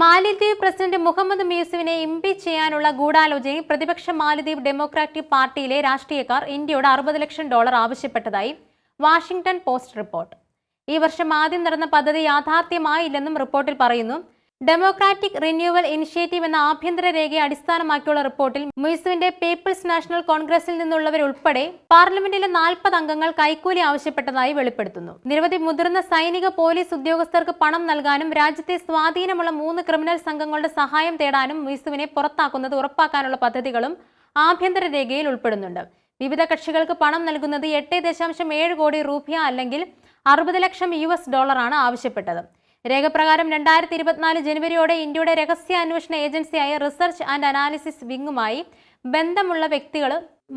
മാലിദ്വീപ് president Muhammad മുയൂസിനെ impeach ചെയ്യാനുള്ള ഗൂഢാലോചനയിൽ പ്രതിപക്ഷ മാലിദ്വീപ് ഡെമോക്രാറ്റിക് പാർട്ടിയിലെ രാഷ്ട്രീയക്കാർ ഇന്ത്യയോട് $60 ലക്ഷം ആവശ്യപ്പെട്ടതായി വാഷിംഗ്ടൺ പോസ്റ്റ് റിപ്പോർട്ട്. ഈ വർഷം ആദ്യം നടന്ന പദ്ധതി യാഥാർത്ഥ്യമായില്ലെന്നും റിപ്പോർട്ടിൽ പറയുന്നു. ഡെമോക്രാറ്റിക് റിന്യൂവൽ ഇനിഷ്യേറ്റീവ് എന്ന ആഭ്യന്തര രേഖയെ അടിസ്ഥാനമാക്കിയുള്ള റിപ്പോർട്ടിൽ മുയൂസിന്റെ പീപ്പിൾസ് നാഷണൽ കോൺഗ്രസിൽ നിന്നുള്ളവരുൾപ്പെടെ പാർലമെന്റിലെ 40 അംഗങ്ങൾ കൈക്കൂലി ആവശ്യപ്പെട്ടതായി വെളിപ്പെടുത്തുന്നു. നിരവധി മുതിർന്ന സൈനിക പോലീസ് ഉദ്യോഗസ്ഥർക്ക് പണം നൽകാനും രാജ്യത്തെ സ്വാധീനമുള്ള 3 ക്രിമിനൽ സംഘങ്ങളുടെ സഹായം തേടാനും മുയൂസിനെ പുറത്താക്കുന്നത് ഉറപ്പാക്കാനുള്ള പദ്ധതികളും ആഭ്യന്തര രേഖയിൽ ഉൾപ്പെടുന്നുണ്ട്. വിവിധ കക്ഷികൾക്ക് പണം നൽകുന്നത് 8.7 കോടി രൂപ അല്ലെങ്കിൽ $60 ലക്ഷം ആണ് ആവശ്യപ്പെട്ടത്. രേഖപ്രകാരം 2024 ജനുവരിയോടെ ഇന്ത്യയുടെ രഹസ്യാന്വേഷണ ഏജൻസിയായ റിസർച്ച് ആൻഡ് അനാലിസിസ് വിങ്ങുമായി ബന്ധമുള്ള വ്യക്തികൾ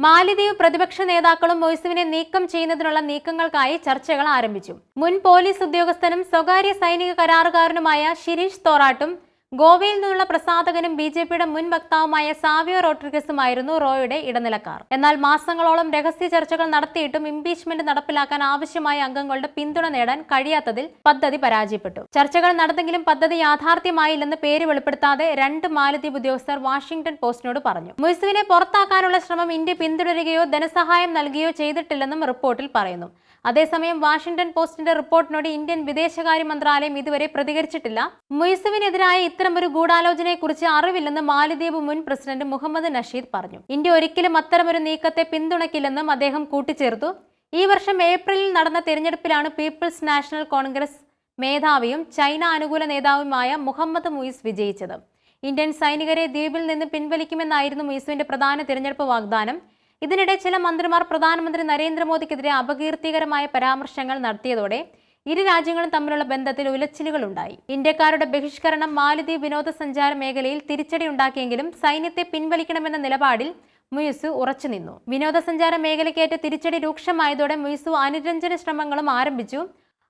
മാലിദ്വീപ് പ്രതിപക്ഷ നേതാക്കളും മുയൂസിനെ നീക്കം ചെയ്യുന്നതിനുള്ള നീക്കങ്ങൾക്കായി ചർച്ചകൾ ആരംഭിച്ചു. മുൻ പോലീസ് ഉദ്യോഗസ്ഥനും സ്വകാര്യ സൈനിക കരാറുകാരനുമായ ശിരീഷ് തോറാട്ടും ഗോവയിൽ നിന്നുള്ള പ്രസാധകനും ബിജെപിയുടെ മുൻ വക്താവുമായ സാവിയോ റോഡ്രിഗസുമായിരുന്നു റോയുടെ ഇടനിലക്കാർ. എന്നാൽ മാസങ്ങളോളം രഹസ്യ ചർച്ചകൾ നടത്തിയിട്ടും ഇംപീച്ച്മെന്റ് നടപ്പിലാക്കാൻ ആവശ്യമായ അംഗങ്ങളുടെ പിന്തുണ നേടാൻ കഴിയാത്തതിൽ പദ്ധതി പരാജയപ്പെട്ടു. ചർച്ചകൾ നടന്നെങ്കിലും പദ്ധതി യാഥാർത്ഥ്യമായില്ലെന്ന് പേര് വെളിപ്പെടുത്താതെ 2 മാലദ്വീപ് ഉദ്യോഗസ്ഥർ വാഷിംഗ്ടൺ പോസ്റ്റിനോട് പറഞ്ഞു. മുയൂസിനെ പുറത്താക്കാനുള്ള ശ്രമം ഇന്ത്യ പിന്തുടരുകയോ ധനസഹായം നൽകുകയോ ചെയ്തിട്ടില്ലെന്നും റിപ്പോർട്ടിൽ പറയുന്നു. അതേസമയം വാഷിംഗ്ടൺ പോസ്റ്റിന്റെ റിപ്പോർട്ടിനോട് ഇന്ത്യൻ വിദേശകാര്യ മന്ത്രാലയം ഇതുവരെ പ്രതികരിച്ചിട്ടില്ല. മുയൂസിനെതിരായ ഇത്തരമൊരു ഗൂഢാലോചനയെക്കുറിച്ച് അറിവില്ലെന്ന് മാലിദ്വീപ് മുൻ പ്രസിഡന്റ് മുഹമ്മദ് നഷീദ് പറഞ്ഞു. ഇന്ത്യ ഒരിക്കലും അത്തരമൊരു നീക്കത്തെ പിന്തുണയ്ക്കില്ലെന്നും അദ്ദേഹം കൂട്ടിച്ചേർത്തു. ഈ വർഷം ഏപ്രിലിൽ നടന്ന തെരഞ്ഞെടുപ്പിലാണ് പീപ്പിൾസ് നാഷണൽ കോൺഗ്രസ് മേധാവിയും ചൈന അനുകൂല നേതാവുമായ മുഹമ്മദ് മുയൂസ് വിജയിച്ചത്. ഇന്ത്യൻ സൈനികരെ ദ്വീപിൽ നിന്ന് പിൻവലിക്കുമെന്നായിരുന്നു മുയൂസിന്റെ പ്രധാന തിരഞ്ഞെടുപ്പ് വാഗ്ദാനം. ഇതിനിടെ ചില മന്ത്രിമാർ പ്രധാനമന്ത്രി നരേന്ദ്രമോദിക്കെതിരെ അപകീർത്തികരമായ പരാമർശങ്ങൾ നടത്തിയതോടെ ഇരു രാജ്യങ്ങളും തമ്മിലുള്ള ബന്ധത്തിൽ ഉലച്ചിലുകളുണ്ടായി. ഇന്ത്യക്കാരുടെ ബഹിഷ്കരണം മാലിദ്വീപ് വിനോദസഞ്ചാര മേഖലയിൽ തിരിച്ചടി ഉണ്ടാക്കിയെങ്കിലും സൈന്യത്തെ പിൻവലിക്കണമെന്ന നിലപാടിൽ മുയൂസ് ഉറച്ചുനിന്നു. വിനോദസഞ്ചാര മേഖലയ്ക്കേറ്റ തിരിച്ചടി രൂക്ഷമായതോടെ മുയൂസ് അനുരഞ്ജന ശ്രമങ്ങളും ആരംഭിച്ചു.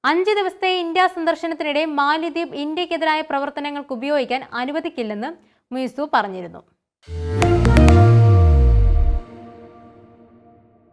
5 ദിവസത്തെ ഇന്ത്യ സന്ദർശനത്തിനിടെ മാലിദ്വീപ് ഇന്ത്യക്കെതിരായ പ്രവർത്തനങ്ങൾക്ക് ഉപയോഗിക്കാൻ അനുവദിക്കില്ലെന്ന് മുയൂസ് പറഞ്ഞിരുന്നു.